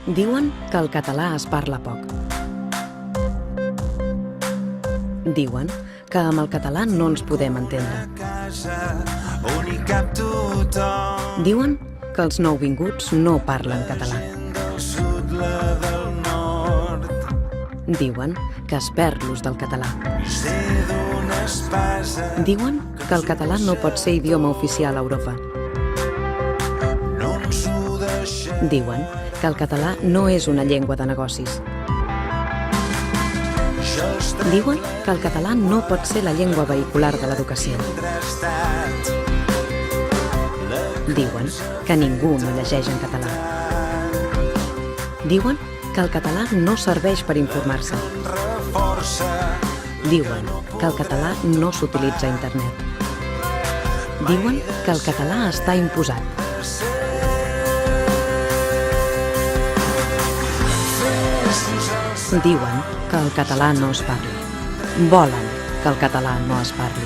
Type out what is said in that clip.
Diuen que el català es parla poc. Diuen que amb el català no ens podem entendre. Diuen que els nouvinguts no parlen català. Diuen que es perd l'ús del català. Diuen que el català no pot ser idioma oficial a Europa. Diuen que el català no és una llengua de negocis. Diuen que el català no pot ser la llengua vehicular de l'educació. Diuen que ningú no llegeix en català. Diuen que el català no serveix per informar-se. Diuen que el català no s'utilitza a internet. Diuen que el català està imposat. Diuen que el català no es parli. Volen que el català no es parli.